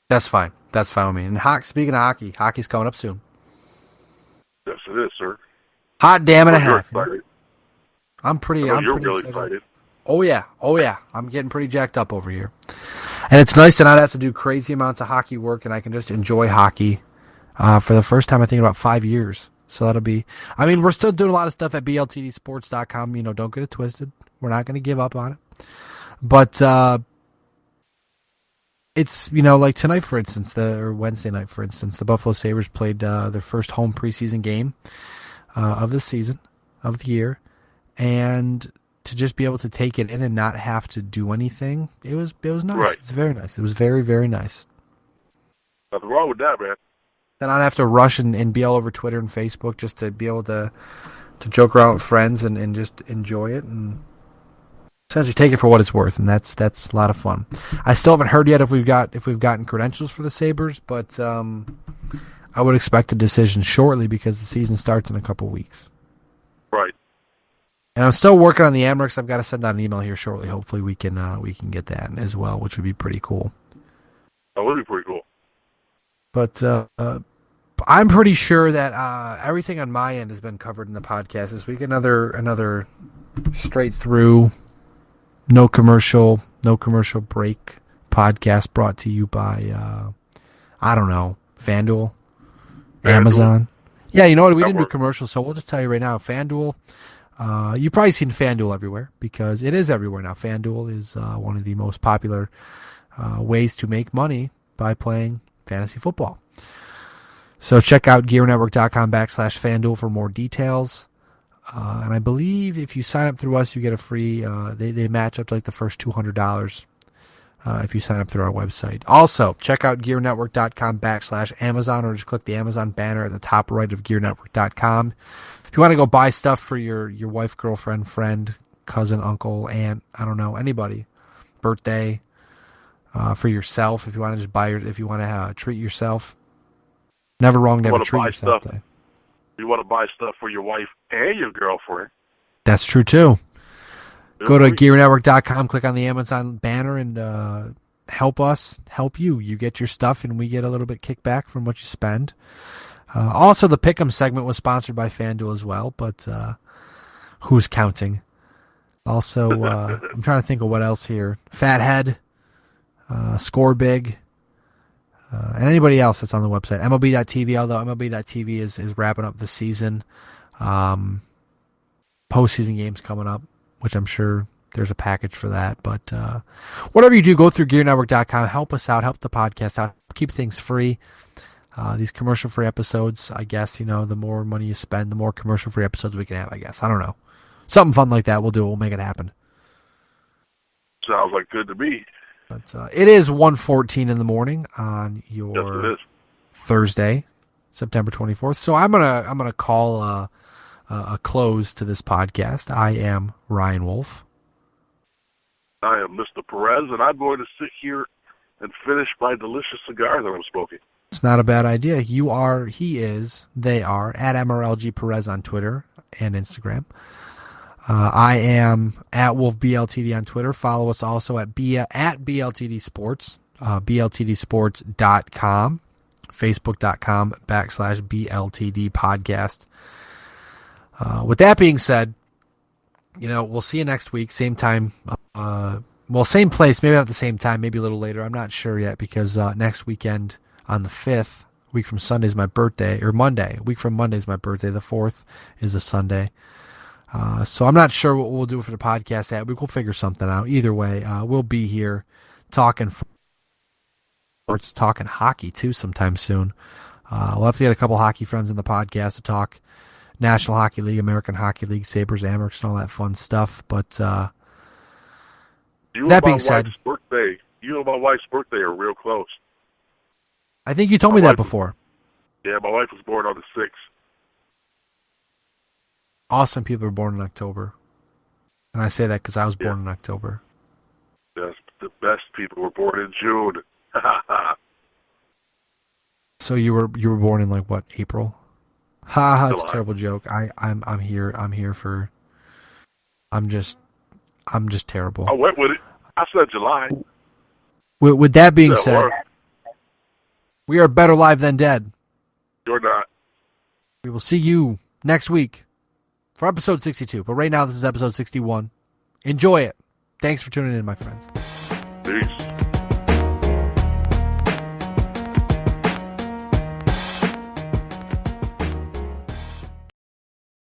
That's fine. That's fine with me. And speaking of hockey, hockey's coming up soon. Yes, it is, sir. Hot damn and a half. Excited. I'm pretty really excited. Oh yeah. I'm getting pretty jacked up over here. And it's nice to not have to do crazy amounts of hockey work, and I can just enjoy hockey for the first time, I think, in about 5 years. So that'll be, we're still doing a lot of stuff at BLTDsports.com. Don't get it twisted. We're not going to give up on it. But it's, like tonight, for instance, or Wednesday night, for instance, the Buffalo Sabres played their first home preseason game of the season, of the year. And to just be able to take it in and not have to do anything, it was nice. Right. It's very nice. It was very, very nice. Nothing wrong with that, man. Then I'd have to rush and be all over Twitter and Facebook just to be able to joke around with friends and just enjoy it and essentially take it for what it's worth, and that's a lot of fun. I still haven't heard yet if we've gotten credentials for the Sabres, but I would expect a decision shortly because the season starts in a couple weeks. Right. And I'm still working on the Amerks. I've got to send out an email here shortly. Hopefully we can get that as well, which would be pretty cool. That would be pretty cool. But I'm pretty sure that everything on my end has been covered in the podcast this week. Another straight through, no commercial break podcast brought to you by FanDuel, Amazon. Yeah, you know what? We didn't do commercials, so we'll just tell you right now, FanDuel. You've probably seen FanDuel everywhere because it is everywhere now. FanDuel is one of the most popular ways to make money by playing fantasy football. So check out gearnetwork.com/FanDuel for more details. And I believe if you sign up through us, you get a free, they match up to like the first $200 if you sign up through our website. Also, check out gearnetwork.com/Amazon or just click the Amazon banner at the top right of gearnetwork.com. If you want to go buy stuff for your wife, girlfriend, friend, cousin, uncle, aunt, I don't know, anybody, birthday, for yourself, if you want to just if you want to treat yourself, never wrong to have a treat yourself day. You want to buy stuff for your wife and your girlfriend. That's true too. Go to gearnetwork.com, click on the Amazon banner, and help us help you. You get your stuff, and we get a little bit kickback from what you spend. Also, the Pick'em segment was sponsored by FanDuel as well, but who's counting? Also, I'm trying to think of what else here. Fathead, Score Big, and anybody else that's on the website. MLB.TV, although MLB.TV is wrapping up the season. Postseason games coming up, which I'm sure there's a package for that. But whatever you do, go through GearNetwork.com. Help us out. Help the podcast out. Keep things free. These commercial-free episodes, I guess, the more money you spend, the more commercial-free episodes we can have, I guess. I don't know. Something fun like that, we'll do it. We'll make it happen. Sounds like good to me. But it is 1:14 in the morning on your Thursday, September 24th. So I'm gonna call a close to this podcast. I am Ryan Wolf. I am Mr. Perez, and I'm going to sit here and finish my delicious cigar that I'm smoking. It's not a bad idea. You are, he is, they are, at MRLG Perez on Twitter and Instagram. I am at WolfBLTD on Twitter. Follow us also at BLTD Sports, BLTDsports.com, Facebook.com/BLTD Podcast. With that being said, we'll see you next week, same time. Same place, maybe not at the same time, maybe a little later. I'm not sure yet because next weekend on the 5th, week from Sunday is my birthday, or Monday. A week from Monday is my birthday. The 4th is a Sunday. So I'm not sure what we'll do for the podcast that week. We'll figure something out. Either way, we'll be here talking sports, talking hockey too sometime soon. We'll have to get a couple hockey friends in the podcast to talk National Hockey League, American Hockey League, Sabres, Amerks, and all that fun stuff. But that being said, you and my wife's birthday are real close. I think you told me that before. Yeah, my wife was born on the 6th. Awesome people are born in October. And I say that because I was born in October. Yes, the best people were born in June. So you were born in April? That's a terrible joke. I'm just terrible. I went with it. I said July. With that being said, we are better live than dead. You're not. We will see you next week for episode 62. But right now, this is episode 61. Enjoy it. Thanks for tuning in, my friends. Peace.